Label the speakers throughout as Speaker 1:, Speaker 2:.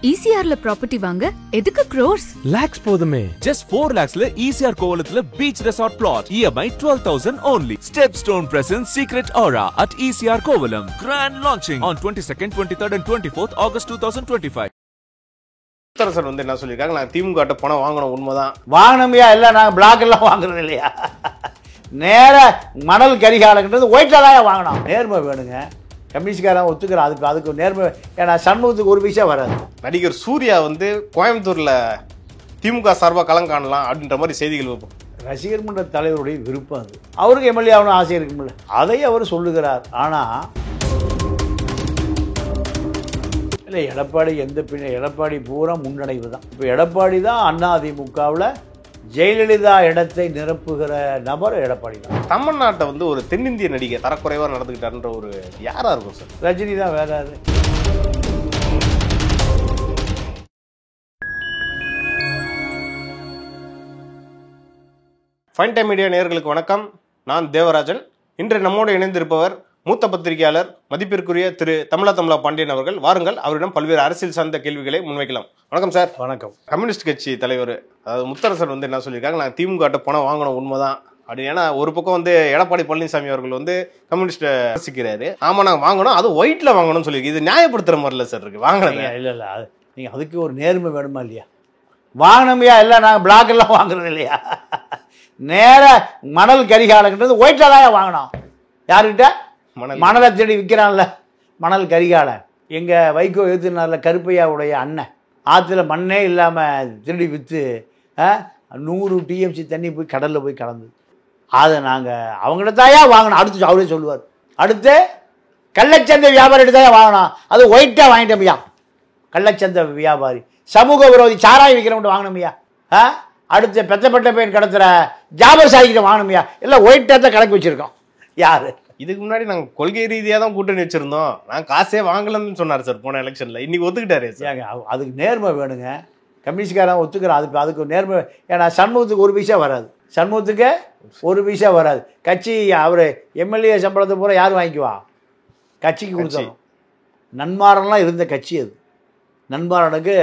Speaker 1: ECRல property வாங்க எதுக்கு crores?
Speaker 2: lakhs போதுமே.
Speaker 3: Just 4 lakhsல ECR கோவலத்துல beach resort plot. EMI 12,000 only. Stepstone presents Secret Aura at ECR Kovalam. Grand launching on 22nd, 23rd and 24th August 2025.
Speaker 4: Sir வந்து என்ன சொல்லியிருக்காங்க, நான் திமுக பணம் வாங்கணும். உண்மைதான்
Speaker 5: வாங்கணுமையா? இல்லை, நாங்கள் பிளாக் எல்லாம் வாங்குறது இல்லையா. நேர மணல் கரிகாலன்றது ஒயிட்டில் தான் வாங்கினோம். நேர்மை வேணுங்க. கம்யூனிஸ்ட்காரன் ஒத்துக்கிறேன். அதுக்கு நேர்மை. ஏன்னா சண்முகத்துக்கு ஒரு பைசா வராது.
Speaker 4: நடிகர் சூர்யா வந்து கோயம்புத்தூர்ல திமுக சார்பாக களம் காணலாம் அப்படின்ற மாதிரி செய்திகள் வைப்போம்.
Speaker 5: ரசிகர் மன்ற தலைவருடைய விருப்பம் அது. அவருக்கு எம்எல்ஏ ஆகணும் ஆசை இருக்குமில்ல, அதை அவர் சொல்லுகிறார். ஆனால் இல்லை, எடப்பாடி எடப்பாடி பூரா முன்னடைவு தான். இப்போ எடப்பாடி தான் அதிமுகவில் ஜெயலலிதா இடத்தை நிரப்புகிற நபர் எடப்பாடி தான்.
Speaker 4: தமிழ்நாட்டை வந்து ஒரு தென்னிந்திய நடிகை தரக்குறைவாக நடந்துக்கிட்டார்ன்ற ஒரு யாரா இருக்கும் சார்?
Speaker 5: ரஜினி தான். வேற யாரு?
Speaker 4: ஃபைன் டைம் மீடியா நேயர்களுக்கு வணக்கம். நான் தேவராஜன். இன்று நம்மோடு இணைந்திருப்பவர் மூத்த பத்திரிகையாளர் மதிப்பிற்குரிய திரு தமிழா பாண்டியன் அவர்கள். வாருங்கள், அவரிடம் பல்வேறு அரசியல் சார்ந்த கேள்விகளை முன்வைக்கலாம். வணக்கம் சார்.
Speaker 5: வணக்கம்.
Speaker 4: கம்யூனிஸ்ட் கட்சி தலைவர் அதாவது முத்தரசன் வந்து என்ன சொல்லியிருக்காங்க, நான் திமுக பணம் வாங்கணும். உண்மைதான் அப்படி. ஏன்னா ஒரு பக்கம் வந்து எடப்பாடி பழனிசாமி அவர்கள் வந்து கம்யூனிஸ்ட் ரசிக்கிறாரு. ஆமா, நாங்கள் வாங்கணும், அது ஒயிட்ல வாங்கணும்னு சொல்லி இது நியாயப்படுத்துற மாதிரில சார் இருக்கு. வாங்கணும்
Speaker 5: இல்லை, நீங்கள் அதுக்கு ஒரு நேர்மை வேணுமா இல்லையா? வாங்கணுமையா? இல்லை, நாங்கள் பிளாக் எல்லாம் வாங்குறது இல்லையா. நேர மணல் கரிகாலன்றது ஒயிட்டில் தான் வாங்கினோம். யாருக்கிட்ட? மணலை தேடி விற்கிறான்ல, மணல் கரிகாலன். எங்கள் வைகோ எழுத்துனால கருப்பையாவுடைய அண்ணன் ஆற்றுல மண்ணே இல்லாமல் திருடி விற்று 100 TMC தண்ணி போய் கடலில் போய் கலந்து, அதை நாங்கள் அவங்கள்ட்ட தாயா வாங்கினோம். அடுத்து அவரே சொல்லுவார், அடுத்து கள்ளச்சந்தை வியாபாரி தாயா வாங்கினோம், அது ஒயிட்டாக வாங்கிட்டோம்யா. கள்ளச்சந்தை வியாபாரி, சமூக விரோதி, சாராயம் விற்கிறவங்க வாங்கினோம்யா. அடுத்து பெத்தப்பட்ட பையன் கடத்துகிற ஜாபர் சாதிக்கிட்ட வாங்கணும்யா. இல்லை, ஒயிட்டாக தான் கணக்கு வச்சுருக்கோம். யார்?
Speaker 4: இதுக்கு முன்னாடி நாங்கள் கொள்கை ரீதியாக தான் கூட்டணி வச்சிருந்தோம், நாங்கள் காசே வாங்கலன்னு சொன்னார் சார் போன எலெக்ஷனில். இன்னைக்கு ஒத்துக்கிட்டாரு.
Speaker 5: அதுக்கு நேர்மை வேணுங்க. கம்யூனிஸ்ட்காரன் ஒத்துக்கிறான். அதுக்கு நேர்மை. ஏன்னா சண்முகத்துக்கு ஒரு பைசா வராது. சண்முகத்துக்கு ஒரு பைசா வராது. கட்சி அவர் எம்எல்ஏ சம்பளத்தை பூரா யார் வாங்கிக்குவா? கட்சிக்கு கொடுத்தோம். நன்மாரன்லாம் இருந்த கட்சி அது. நன்மாரனுக்கு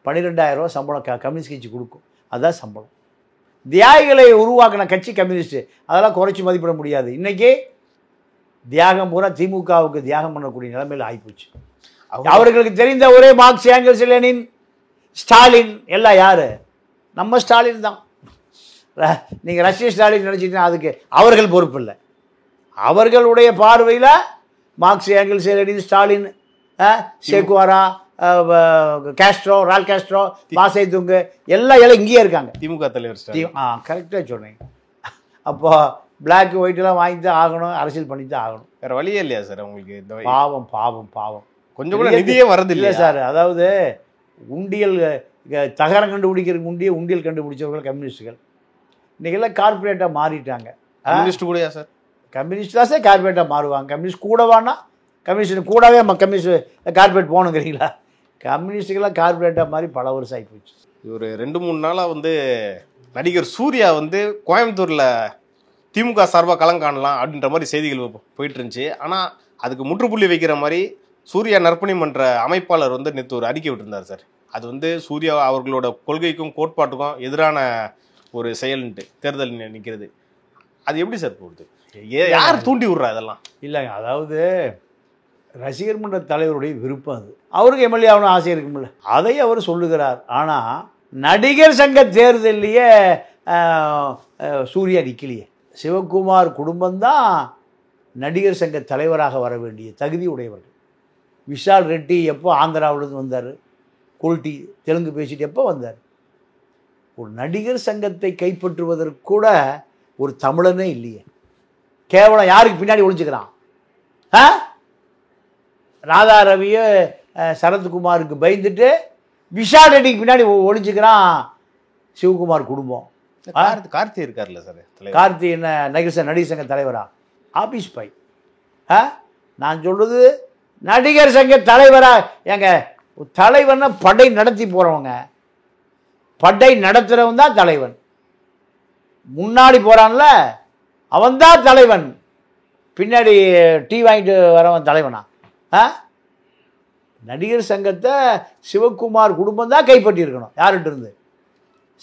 Speaker 5: 12,000 ரூபா சம்பளம் கம்யூனிஸ்ட் கட்சி கொடுக்கும். அதுதான் சம்பளம். தியாகிகளை உருவாக்கின கட்சி கம்யூனிஸ்ட். அதெல்லாம் குறைச்சி மதிப்பிட முடியாது. இன்றைக்கி தியாகம் பூரா திமுகவுக்கு தியாகம் பண்ணக்கூடிய நிலைமையில் ஆகிப்போச்சு. அவர்களுக்கு தெரிந்த ஒரே மார்க்ஸ், ஏங்கல்ஸ், லெனின், ஸ்டாலின் எல்லாம் யார்? நம்ம ஸ்டாலின் தான். நீங்கள் ரஷ்ய ஸ்டாலின் நினச்சிட்டீங்கன்னா அதுக்கு அவர்கள் பொறுப்பு இல்லை. அவர்களுடைய பார்வையில் Marx, Engels, Lenin, Stalin, Che Guevara, Castro, Raul Castro, Mao Tse Tung எல்லாம் இங்கேயே இருக்காங்க.
Speaker 4: திமுக தலைவர்.
Speaker 5: கரெக்டாக சொன்னீங்க. அப்போ பிளாக் ஒயிட்டெல்லாம் வாங்கி தான் ஆகணும், அரசியல் பண்ணி தான் ஆகணும்.
Speaker 4: வேற வழியே இல்லையா சார் உங்களுக்கு?
Speaker 5: பாவம் பாவம் பாவம்.
Speaker 4: கொஞ்சம் கூட நிதியே வரது இல்லை
Speaker 5: சார். அதாவது உண்டியல் தகரம் கண்டுபிடிக்கிறதுக்கு உண்டியல் கண்டுபிடிச்சவர்கள் கம்யூனிஸ்டுகள். இன்றைக்கெல்லாம் கார்பரேட்டாக மாறிட்டாங்க.
Speaker 4: கம்யூனிஸ்ட் கூடயா சார்?
Speaker 5: கம்யூனிஸ்ட் தான் சார் கார்பரேட்டாக மாறுவாங்க. கம்யூனிஸ்ட் கூடவானா? கம்யூனிஸ்ட் கூடவே கம்யூனிஸ்ட் கார்பரேட் போகணுங்கிறீங்களா? கம்யூனிஸ்டுக்கெல்லாம் கார்பரேட்டாக மாறி பல வருஷம் ஆகி போச்சு.
Speaker 4: ஒரு 2-3 நாளாக வந்து நடிகர் சூர்யா வந்து கோயம்புத்தூரில் திமுக சார்பாக களம் காணலாம் அப்படின்ற மாதிரி செய்திகள் போயிட்டு இருந்துச்சு. ஆனால் அதுக்கு முற்றுப்புள்ளி வைக்கிற மாதிரி சூர்யா நற்பணி மன்ற அமைப்பாளர் வந்து நேற்று ஒரு அறிக்கை விட்டுருந்தார் சார். அது வந்து சூர்யா அவர்களோட கொள்கைக்கும் கோட்பாட்டுக்கும் எதிரான ஒரு செயல்ன்ட்டு தேர்தல் நிற்கிறது. அது எப்படி சார் போகுது? யார் தூண்டி விட்றா இதெல்லாம்?
Speaker 5: இல்லைங்க, அதாவது ரசிகர் மன்ற தலைவருடைய விருப்பம் அது. அவருக்கு எம்எல்ஏ ஆகணும் ஆசை இருக்குமில்ல, அதை அவர் சொல்லுகிறார். ஆனால் நடிகர் சங்க தேர்தலையே சூர்யா நிற்கலையே. சிவகுமார் குடும்பம்தான் நடிகர் சங்க தலைவராக வர வேண்டிய தகுதி உடையவர்கள். விஷால் ரெட்டி எப்போ ஆந்திராவிலேருந்து வந்தார்? குல்ட்டி தெலுங்கு பேசிட்டு எப்போ வந்தார்? ஒரு நடிகர் சங்கத்தை கைப்பற்றுவதற்கு கூட ஒரு தமிழனே இல்லையே. கேவலம் யாருக்கு பின்னாடி ஒழிச்சுக்கிறான்? ராதா ரவியை சரத்குமாருக்கு பயந்துட்டு விஷால் ரெட்டிக்கு பின்னாடி ஒழிச்சுக்கிறான் சிவகுமார் குடும்பம்.
Speaker 4: கார்த்தி இருக்கார்ல சார்,
Speaker 5: கார்த்தி என்ன நடிகர் சங்க தலைவரா? Office boy. நான் சொல்றது நடிகர் சங்க தலைவரா? எங்க தலைவர்னா படை நடத்தி போறவங்க, படை நடத்துறவன் தான் தலைவன். முன்னாடி போறான்ல அவன் தான் தலைவன். பின்னாடி டீ வாங்கிட்டு வரவன் தலைவனா? நடிகர் சங்கத்தை சிவகுமார் குடும்பம் தான் கைப்பற்றியிருக்கணும். யார்கிட்ட இருந்து?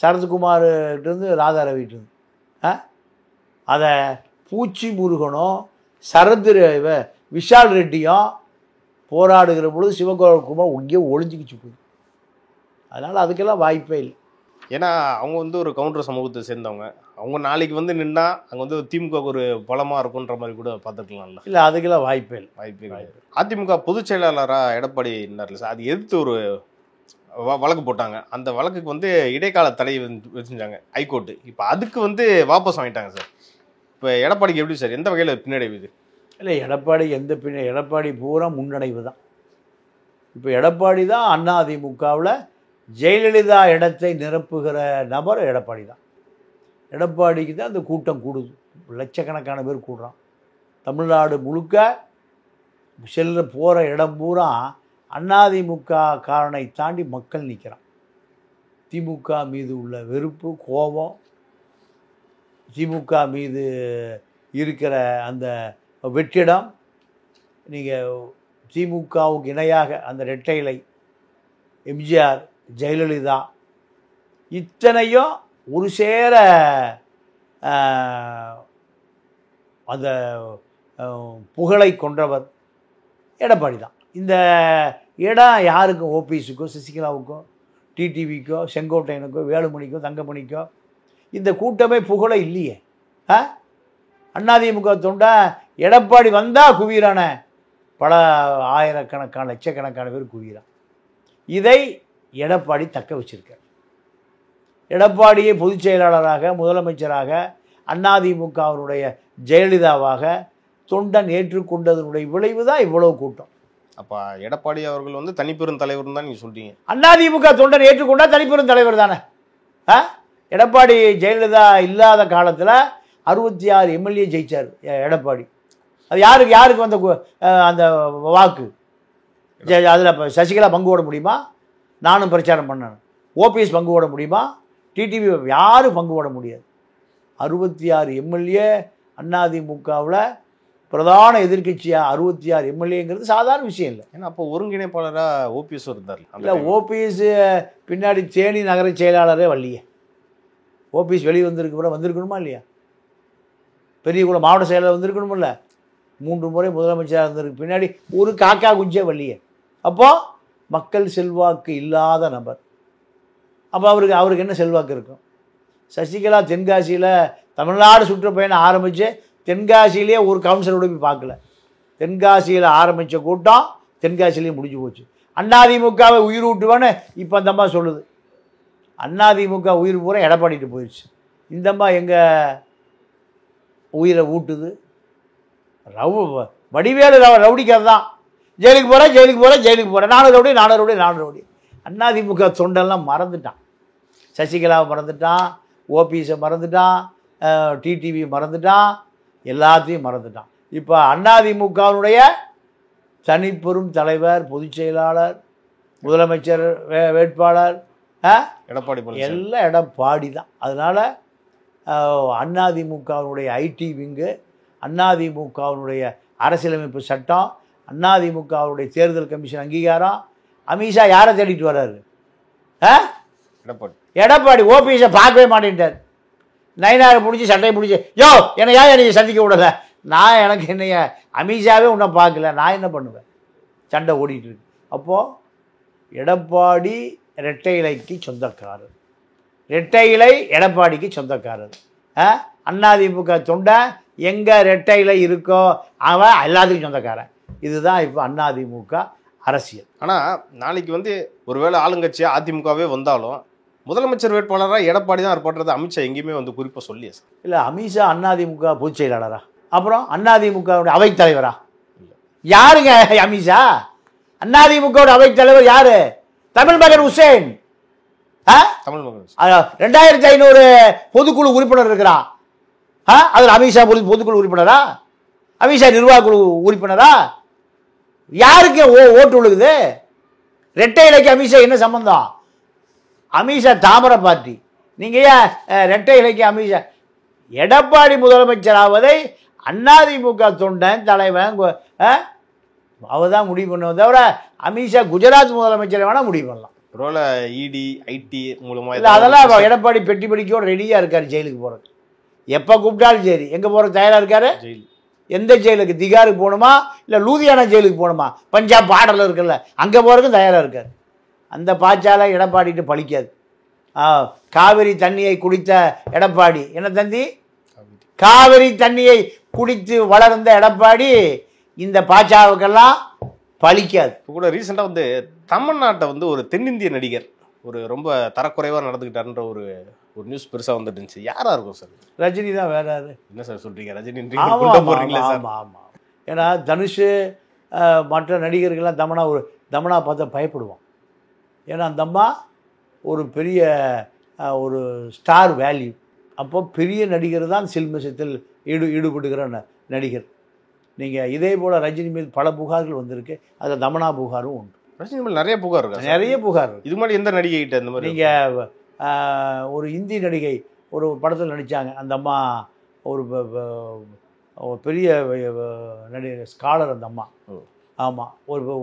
Speaker 5: சரத்குமார்கிட்டருந்து, ராதா ரவிட்டிருந்து. அதை பூச்சி முருகனும் விஷால் ரெட்டியும் போராடுகிற பொழுது சிவகுமார் இங்கே ஒளிஞ்சிக்கிச்சு போகுது. அதனால் அதுக்கெல்லாம் வாய்ப்பே இல்லை.
Speaker 4: ஏன்னா அவங்க வந்து ஒரு கவுண்டர் சமூகத்தை சேர்ந்தவங்க. அவங்க நாளைக்கு வந்து நின்னா அங்கே வந்து திமுக ஒரு பலமாக இருக்குன்ற மாதிரி கூட பார்த்துக்கலாம்ல.
Speaker 5: இல்லை, அதுக்கெல்லாம் வாய்ப்பே இல்லை.
Speaker 4: வாய்ப்பே. அதிமுக பொதுச் செயலாளராக எடப்பாடி இருந்தார்ல சார், அது எதிர்த்து ஒரு வழக்கு போட்டாங்க. அந்த வழக்குக்கு வந்து இடைக்கால தடை வச்சுருந்தாங்க ஹைகோர்ட்டு. இப்போ அதுக்கு வந்து வாபஸ் வாங்கிட்டாங்க சார். இப்போ எடப்பாடிக்கு எப்படி சார், எந்த வகையில் பின்னடைவு இது?
Speaker 5: இல்லை, எடப்பாடி எடப்பாடி பூரா முன்னடைவு தான். இப்போ எடப்பாடி தான் அதிமுகவில் ஜெயலலிதா இடத்தை நிரப்புகிற நபர் எடப்பாடி தான். எடப்பாடிக்கு தான் அந்த கூட்டம் கூடுது. லட்சக்கணக்கான பேர் கூடுறான். தமிழ்நாடு முழுக்க போகிற இடம் பூரா அதிமுக காரனை தாண்டி மக்கள் நிற்கிறான். திமுக மீது உள்ள வெறுப்பு, கோபம், திமுக மீது இருக்கிற அந்த வெற்றிடம், நீங்கள் திமுகவுக்கு இணையாக அந்த இரட்டை இலை எம்ஜிஆர், ஜெயலலிதா இத்தனையும் ஒரு சேர அந்த புகழை கொன்றவர் எடப்பாடி தான். இந்த இடம் யாருக்கும், ஓபிஎஸ்க்கோ, சசிகலாவுக்கோ, டிடிவிக்கோ, செங்கோட்டையனுக்கோ, வேலுமணிக்கோ, தங்கமணிக்கோ இந்த கூட்டமே புகழை இல்லையே. அதிமுக தொண்டை எடப்பாடி வந்தால் குவிரான பல ஆயிரக்கணக்கான லட்சக்கணக்கான பேர் குவிரான். இதை எடப்பாடி தக்க வச்சிருக்கார். எடப்பாடியை பொதுச் செயலாளராக, முதலமைச்சராக, அதிமுகவினுடைய ஜெயலலிதாவாக தொண்டன் ஏற்றுக்கொண்டதனுடைய விளைவு தான் இவ்வளவு கூட்டம்.
Speaker 4: அப்போ எடப்பாடி அவர்கள் வந்து தனிப்பெரும் தலைவர் தான் நீங்கள் சொல்றீங்க.
Speaker 5: அதிமுக தொண்டன் ஏற்றுக்கொண்டா தனிப்பெரும் தலைவர் தானே. எடப்பாடி ஜெயலலிதா இல்லாத காலத்தில் 66 எம்எல்ஏ ஜெயிச்சார் எடப்பாடி. அது யாருக்கு வந்த அந்த வாக்கு? அதில் இப்போ சசிகலா பங்கு போட முடியுமா? நானும் பிரச்சாரம் பண்ணேன். ஓபிஎஸ் பங்கு போட முடியுமா? டிடிவி யாரும் பங்கு போட முடியாது. 66 எம்எல்ஏ அதிமுகவில் பிரதான எதிர்கட்சியாக 66 எம்எல்ஏங்கிறது சாதாரண விஷயம் இல்லை.
Speaker 4: ஏன்னா அப்போ ஒருங்கிணைப்பாளராக ஓபிஎஸ் இருந்தார்.
Speaker 5: இல்லை, ஓபிஎஸ் பின்னாடி தேனி நகர செயலாளரே வரலையே. ஓபிஎஸ் வெளியே வந்திருக்கணுமா இல்லையா? பெரியகுளம் மாவட்ட செயலாளர் வந்திருக்கணுமில்ல. 3 முறை முதலமைச்சராக இருந்திருக்கு. பின்னாடி ஒரு காக்கா குஞ்சே வரலையே. அப்போது மக்கள் செல்வாக்கு இல்லாத நபர். அப்போ அவருக்கு என்ன செல்வாக்கு இருக்கும்? சசிகலா தென்காசியில் தமிழ்நாடு சுற்றுப்பயணம் ஆரம்பித்து தென்காசியிலே ஒரு கவுன்சிலரோட போய் பார்க்கல. தென்காசியில் ஆரம்பித்த கூட்டம் தென்காசியிலேயே முடிஞ்சு போச்சு. அதிமுகவை உயிர் ஊட்டுவான்னு இப்போ அந்த அம்மா சொல்லுது. அதிமுக உயிர் பூரா எடப்பாடிட்டு போயிடுச்சு. இந்த அம்மா எங்கள் உயிரை ஊட்டுது? வடிவேலு ரவுடிக்கார் தான். ஜெயிலுக்கு போகிறேன் 4 ரவுடி. அதிமுக தொண்டெல்லாம் மறந்துட்டான். சசிகலாவை மறந்துட்டான், ஓபிஎஸை மறந்துட்டான், டிடிவி மறந்துட்டான், எல்லாத்தையும் மறந்துட்டான். இப்போ அதிமுகவினுடைய தனிப்பெரும் தலைவர், பொதுச் செயலாளர், முதலமைச்சர் வேட்பாளர்
Speaker 4: எடப்பாடி
Speaker 5: எல்லாம் எடப்பாடி தான். அதனால் அதிமுகவினுடைய ஐடி விங்கு, அதிமுகவினுடைய அரசியலமைப்பு சட்டம், அதிமுகவுடைய தேர்தல் கமிஷன் அங்கீகாரம், அமித்ஷா யாரை தேடிட்டு வர்றாரு? எடப்பாடி. ஓபிஎஸை பார்க்கவே மாட்டேன்ட்டார். நைனாரை பிடிச்சி சட்டையை பிடிச்சி, யோ என்னை நீங்கள் சந்திக்க விடலை, எனக்கு என்னைய அமித்ஷாவே உன்னை பார்க்கல, நான் என்ன பண்ணுவேன்? சண்டை ஓடிட்டு இருக்கு. அப்போது எடப்பாடி இரட்டை இலைக்கு சொந்தக்காரர், இரட்டை இலை எடப்பாடிக்கு சொந்தக்காரர். அதிமுக தொண்டை எங்கே இரட்டை இலை இருக்கோ அவன் எல்லாத்துக்கும் சொந்தக்காரன். இதுதான் இப்போ அதிமுக அரசியல்.
Speaker 4: ஆனால் நாளைக்கு வந்து ஒருவேளை ஆளுங்கட்சியாக அதிமுகவே வந்தாலும் முதலமைச்சர் வேட்பாளராக எடப்பாடி தான் இருப்பார்றது அமித்ஷா எங்கேயுமே வந்து குறிப்பாக சொல்லியே சார்.
Speaker 5: இல்லை, அமித்ஷா அதிமுக பொதுச் செயலாளரா? அப்புறம் அதிமுகவுடைய அவைத்தலைவரா? யாருங்க அமித்ஷா? அதிமுகவோட அவைத்தலைவர் யாரு? தமிழ் மகன் உசேன். 2500 பொதுக்குழு உறுப்பினர் இருக்கிறான். அதில் அமித்ஷா பொதுக்குழு உறுப்பினரா? அமித்ஷா நிர்வாக குழு உறுப்பினரா? யாருக்கு ஓட்டு விழுகுது? ரெட்டை இலைக்கு அமித்ஷா என்ன சம்பந்தம்? அமித்ஷா தாமரை பார்ட்டி. நீங்கள் ஏன் ரெட்டை இலைக்கு அமித்ஷா? எடப்பாடி முதலமைச்சராவதை அதிமுக தொண்டன் தலைவன் அவ தான் முடிவு பண்ணுவோம் தவிர அமித்ஷா குஜராத் முதலமைச்சரை வேணால் முடிவு பண்ணலாம்.
Speaker 4: ஒருவேளை இடி ஐடி மூலமாக
Speaker 5: இல்லை அதெல்லாம் எடப்பாடி பெட்டி படிக்கோடு ரெடியாக இருக்கார் ஜெயிலுக்கு போகிறது. எப்போ கூப்பிட்டாலும் சரி எங்கே போகிறது தயாராக இருக்காரு.
Speaker 4: ஜெயில்
Speaker 5: எந்த ஜெயிலுக்கு, திகாருக்கு போகணுமா இல்லை லூதியானா ஜெயிலுக்கு போகணுமா, பஞ்சாப் பார்டரில் இருக்குல்ல அங்கே போகிறதுக்கும் தயாராக இருக்கார். அந்த பாய்ச்சாலை எடப்பாடிட்டு பழிக்காது. காவிரி தண்ணியை குடித்த எடப்பாடி என்ன தந்தி, காவிரி தண்ணியை குடித்து வளர்ந்த எடப்பாடி இந்த பாய்ச்சாவுக்கெல்லாம் பழிக்காது.
Speaker 4: இப்போ கூட ரீசெண்டாக வந்து தமிழ்நாட்டை வந்து ஒரு தென்னிந்திய நடிகர் ஒரு ரொம்ப தரக்குறைவாக நடந்துக்கிட்டாருன்ற ஒரு நியூஸ் பெருசாக வந்துட்டு இருந்துச்சு. யாராக இருக்கும் சார்?
Speaker 5: ரஜினி தான். வேற யாரு?
Speaker 4: என்ன சார் சொல்கிறீங்க?
Speaker 5: ஆமாம்
Speaker 4: போடுறீங்களா சார்?
Speaker 5: ஆமாம் ஆமாம். ஏன்னா தனுஷ் மற்ற நடிகர்கள்லாம் தமனா பார்த்தா பயப்படுவான். ஏன்னா அந்த அம்மா ஒரு பெரிய ஒரு ஸ்டார் வேல்யூ. அப்போ பெரிய நடிகர் தான் சில்மிஷத்தில் ஈடுபடுகிற நடிகர். நீங்கள் இதே போல் ரஜினி மீது பல புகார்கள் வந்திருக்கு. அதில் தமனா புகாரும் உண்டு.
Speaker 4: ரஜினி மேல் நிறைய புகார் இருக்கு.
Speaker 5: நிறைய புகார் இருக்கு.
Speaker 4: இது மாதிரி எந்த நடிகை கிட்ட இந்த மாதிரி?
Speaker 5: நீங்கள் ஒரு இந்தி நடிகை ஒரு படத்தில் நடித்தாங்க. அந்த அம்மா ஒரு பெரிய நடிகை ஸ்காலர் அந்த அம்மா. ஆமாம்.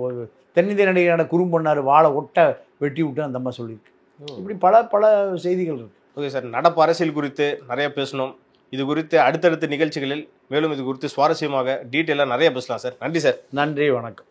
Speaker 5: ஒரு தென்னிந்திய நடிகரான குறும்பொன்னார் வாழை ஒட்ட வெட்டி விட்டு அந்த அம்மா சொல்லியிருக்கு. இப்படி பல செய்திகள் இருக்குது.
Speaker 4: ஓகே சார், நடப்பு அரசியல் குறித்து நிறைய பேசணும். இது குறித்து அடுத்தடுத்த நிகழ்ச்சிகளில் மேலும் இது குறித்து சுவாரஸ்யமாக டீட்டெயிலாக நிறைய பேசலாம் சார். நன்றி சார்.
Speaker 5: நன்றி, வணக்கம்.